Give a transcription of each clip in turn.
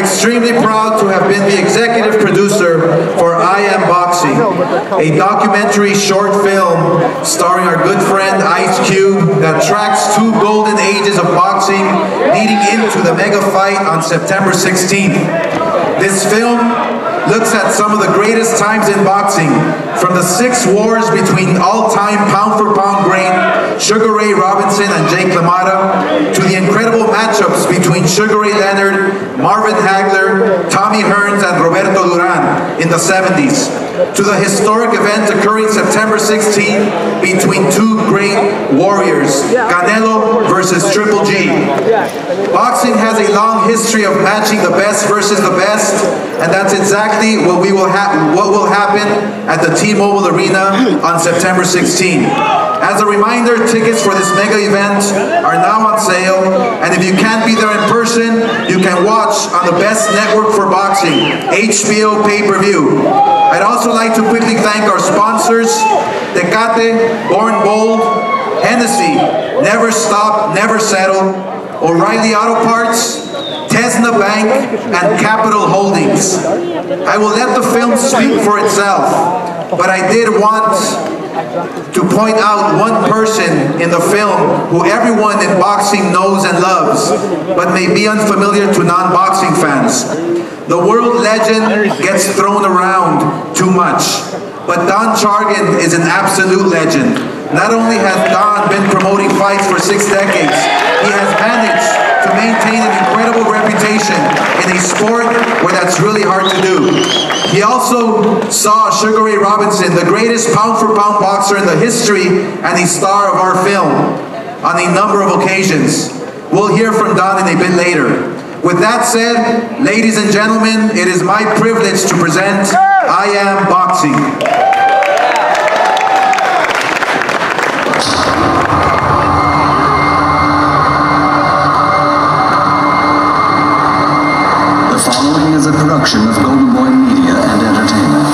extremely proud to have been the executive producer for I Am Boxing, a documentary short film starring our good friend Ice Cube that tracks two golden ages of boxing leading into the mega fight on September 16th. This film looks at some of the greatest times in boxing, from the 6 wars between all-time pound-for-pound great Sugar Ray Robinson and Jake LaMotta, to the incredible matchups between Sugar Ray Leonard, Marvin Hagler, Tommy Hearns, and Roberto Duran in the 70s, to the historic event occurring September 16th between two great warriors, Canelo versus Triple G. Boxing has a long history of matching the best versus the best, and that's exactly what will happen at the T-Mobile Arena on September 16th. As a reminder, tickets for this mega event are now on sale, and if you can't be there in person, you can watch on the best network for boxing, HBO pay-per-view. I'd also like to quickly thank our sponsors, Tecate, Born Bold, Hennessy, Never Stop, Never Settle, O'Reilly Auto Parts, Tesna Bank, and Capital Holdings. I will let the film speak for itself, but I did want to point out one person in the film who everyone in boxing knows and loves, but may be unfamiliar to non-boxing fans. The world legend gets thrown around too much, but Don Chargan is an absolute legend. Not only has Don been promoting fights for 6 decades, he has managed to maintain an incredible reputation in a sport where that's really hard to do. He also saw Sugar Ray Robinson, the greatest pound-for-pound boxer in the history and a star of our film, on a number of occasions. We'll hear from Don in a bit later. With that said, ladies and gentlemen, it is my privilege to present I Am Boxing. Is a production of Golden Boy Media and Entertainment.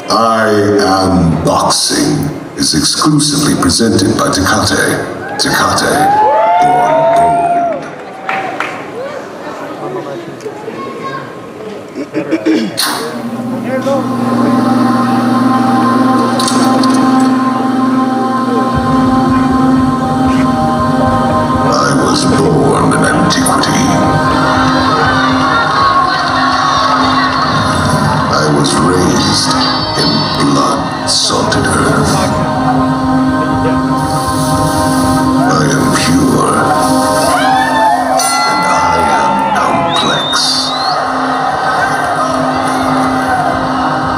I Am Boxing is exclusively presented by Tecate. Tecate, Born Bold. Born in antiquity. I was raised in blood-salted earth. I am pure, and I am complex.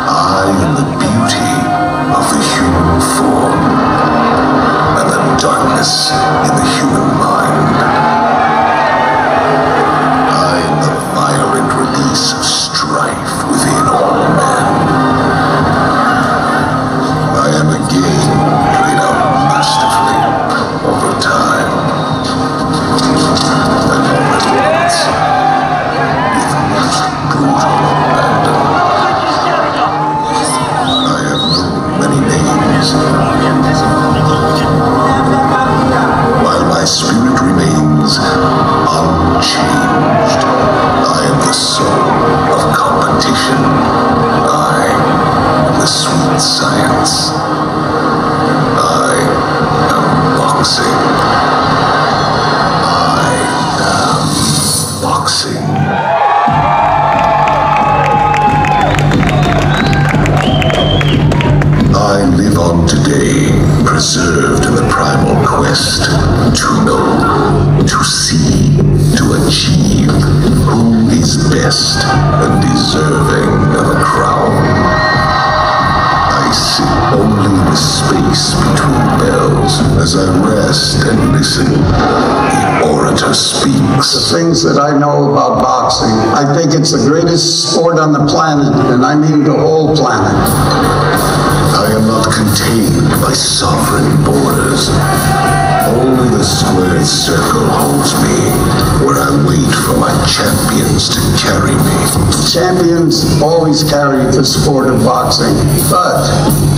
I am the beauty of the human form, and the darkness in the human mind. Of strife within all men. I am a game played out masterfully over time. And all at once, with most brutal abandon. I have known many names. While my spirit remains unchanged, I am the soul of competition. I am the sweet science. I am boxing. I am boxing. I live on today, preserved in the primal quest to know, to see, to achieve who is best and deserving of a crown. I sit only in the space between bells as I rest and listen. The orator speaks. The things that I know about boxing, I think it's the greatest sport on the planet, and I mean the whole planet. I am not contained by sovereign borders. Only the squared circle holds me, where I wait for my champions to carry me. Champions always carry the sport of boxing, but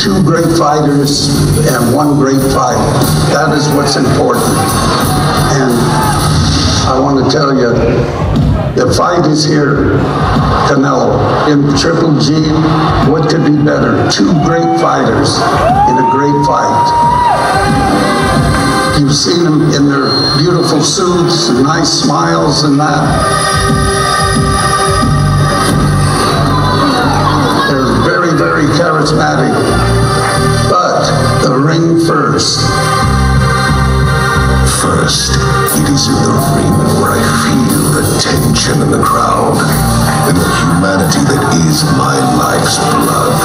two great fighters and one great fight. That is what's important. And I want to tell you, the fight is here. Canelo in Triple G. What could be better? Two great fighters in a great fight. You've seen them in their beautiful suits and nice smiles and that. They're very, very charismatic. But the ring first. First, it is in the ring where I feel the tension in the crowd, and the humanity that is my life's blood.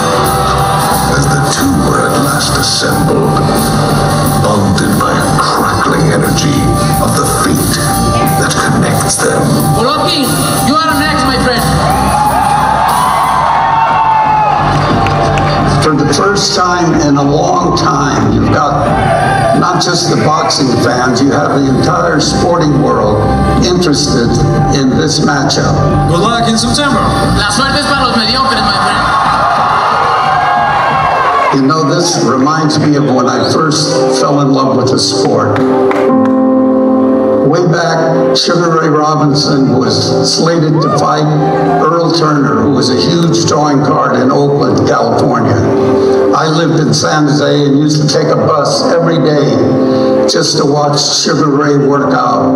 As the two are at last assembled, bonded by a crackling energy of the fate that connects them. Golovkin, you are next, my friend. For the first time in a long time, you've got not just the boxing fans, you have the entire sporting world interested in this matchup. Good luck in September. La suerte es para los mediocres, my friend. You know, this reminds me of when I first fell in love with the sport. Way back, Sugar Ray Robinson was slated to fight Earl Turner, who was a huge drawing card in Oakland, California. I lived in San Jose and used to take a bus every day just to watch Sugar Ray work out.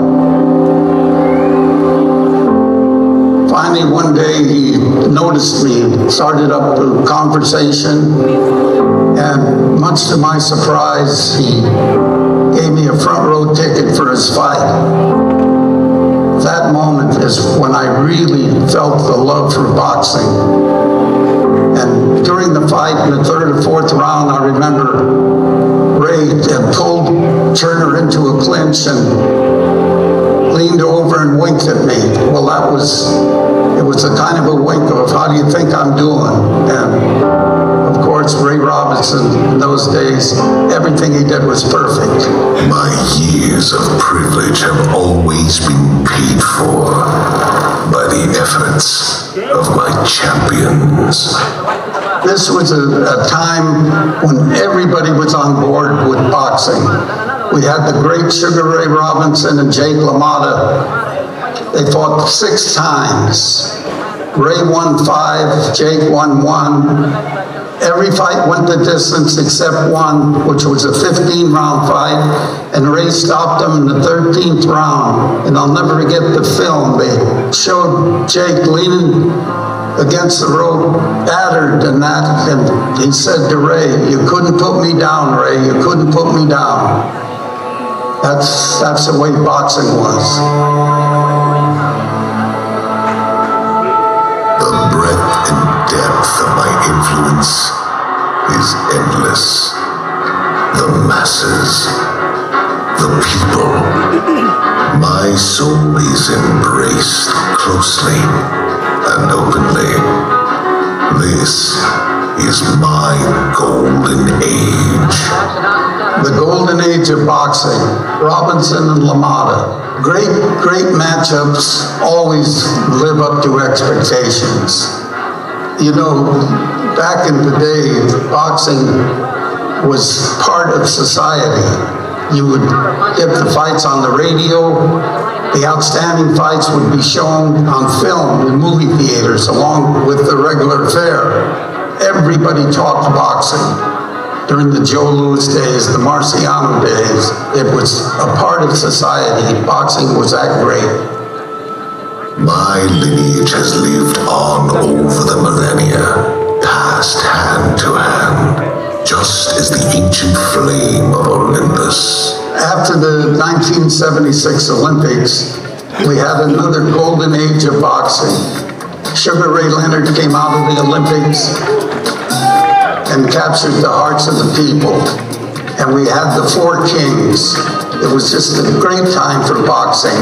Finally, one day he noticed me, started up a conversation, and much to my surprise, he gave me a front row ticket for his fight. That moment is when I really felt the love for boxing. And during the fight, in the third or fourth round, I remember Ray had pulled Turner into a clinch and leaned over and winked at me. Well, it was a kind of a wink of, how do you think I'm doing? And of course, Ray Robinson, in those days, everything he did was perfect. My years of privilege have always been paid for by the efforts of my champions. This was a time when everybody was on board with boxing. We had the great Sugar Ray Robinson and Jake LaMotta. They fought 6 times. Ray won 5, Jake won 1. Every fight went the distance except one, which was a 15-round fight, and Ray stopped him in the 13th round. And I'll never forget the film. They showed Jake leaning against the rope, battered and that, and he said to Ray, "You couldn't put me down, Ray, you couldn't put me down." That's the way boxing was. The breadth and depth of my influence is endless. The masses, the people, my soul is embraced closely and openly. This is my golden age. The golden age of boxing, Robinson and LaMotta. Great matchups always live up to expectations. You know, back in the day, boxing was part of society. You would get the fights on the radio. The outstanding fights would be shown on film in movie theaters along with the regular fare. Everybody talked boxing. During the Joe Louis days, the Marciano days, it was a part of society. Boxing was that great. My lineage has lived on over the millennia, passed hand to hand, just as the ancient flame of Olympus. After the 1976 Olympics, we had another golden age of boxing. Sugar Ray Leonard came out of the Olympics and captured the hearts of the people. And we had the 4 kings. It was just a great time for boxing.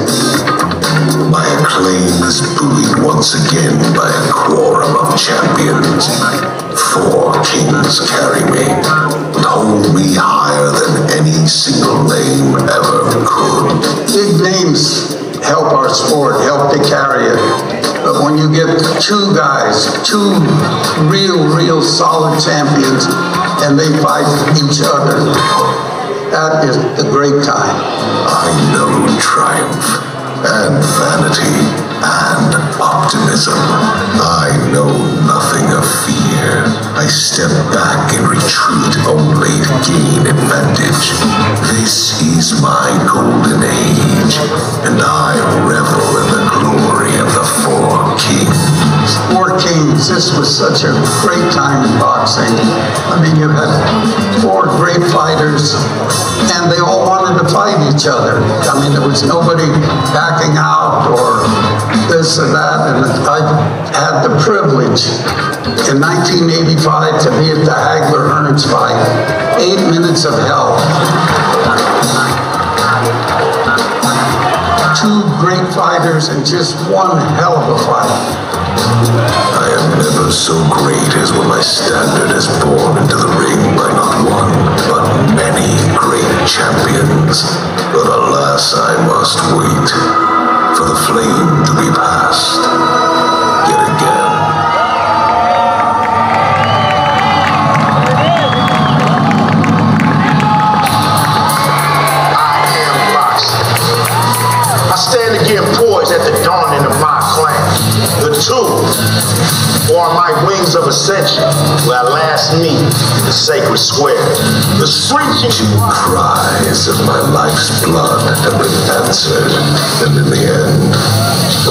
My acclaim is buoyed once again by a quorum of champions. 4 kings carry me and hold me higher than any single name ever could. Big names help our sport, help to carry it. But when you get 2 guys, 2 real solid champions, and they fight each other, that is the great time. I know triumph and vanity and optimism. I know nothing of fear. I step back and retreat only to gain advantage. This is my golden age, and I revel in the glory of the 4 kings. 4 kings, this was such a great time in boxing. I mean, you had 4 great fighters, and they all wanted to fight each other. I mean, there was nobody backing out or this or that, and I had the privilege in 1985 to be at the Hagler-Hearns fight. 8 minutes of hell. 2 great fighters and just one hell of a fight. I am never so great as when my standard is born into the ring by not one, but many great champions. But alas, I must wait for the flame to be passed yet again. I am boxing. I stand again poised at the dawning of my clan. The 2 are my wings of ascension, where I last meet in the sacred square. The screeching 2 cries of my life's blood have been answered, and in the end,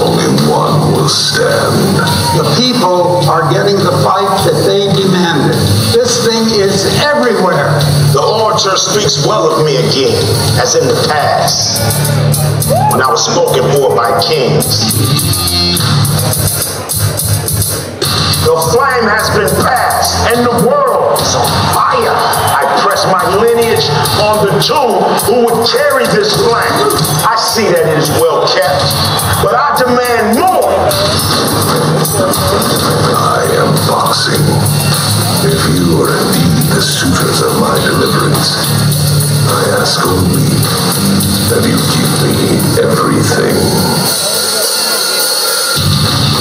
only one will stand. The people are getting the fight that they demanded. This thing is everywhere. The orator speaks well of me again, as in the past, when I was spoken for by kings. The flame has been passed, and the world is on fire. I press my lineage on the 2 who would carry this flame. I see that it is well kept, but I demand more. I am boxing. If you are indeed the suitors of my deliverance, I ask only that you give me everything.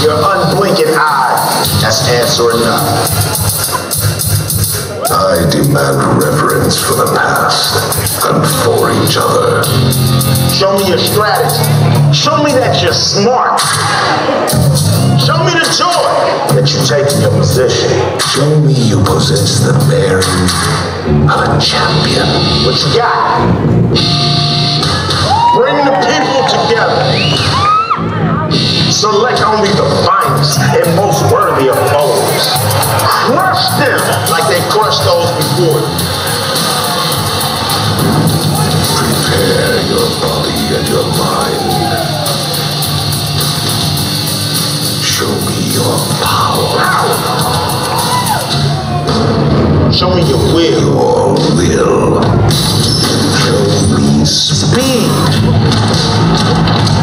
Your unblinking eye has answer enough. I demand reverence for the past and for each other. Show me your strategy. Show me that you're smart. Show me the joy that you take in your position. Show me you possess the bearing of a champion. What you got? Bring the people together. Select only the finest and most worthy of foes. Crush them like they crushed those before you. Prepare your body and your mind. Show me your power. Show me your will. Your will. Show me speed.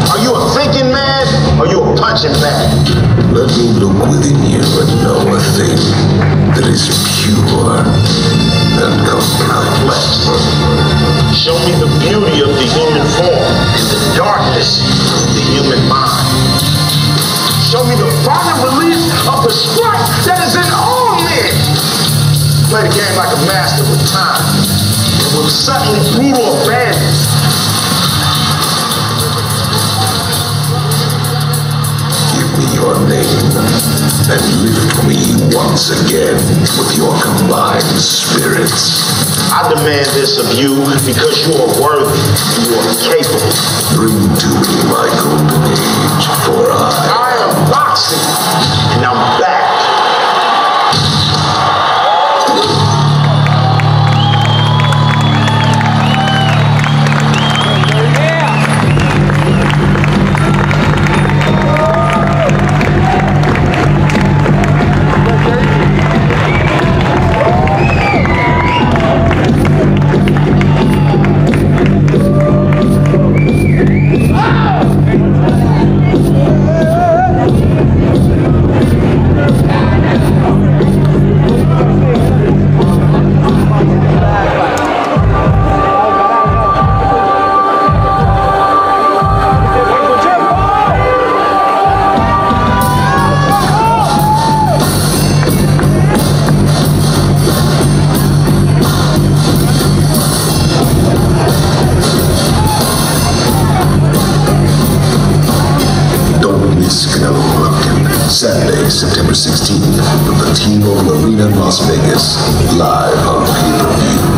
Are you a thinking man? Or are you a punching bag? Let me look within you and know a thing that is pure and complex. Show me the beauty of the human form and the darkness of the human mind. Show me the final release of the strength that is in all men. Play the game like a master with time and with suddenly brutal abandon. Your name and lift me once again with your combined spirits. I demand this of you because you are worthy and you are capable. Bring to me my golden age, for I am boxing and I'm back. Saturday, September 16th, from the T-Mobile Arena in Las Vegas, live on pay-per-view.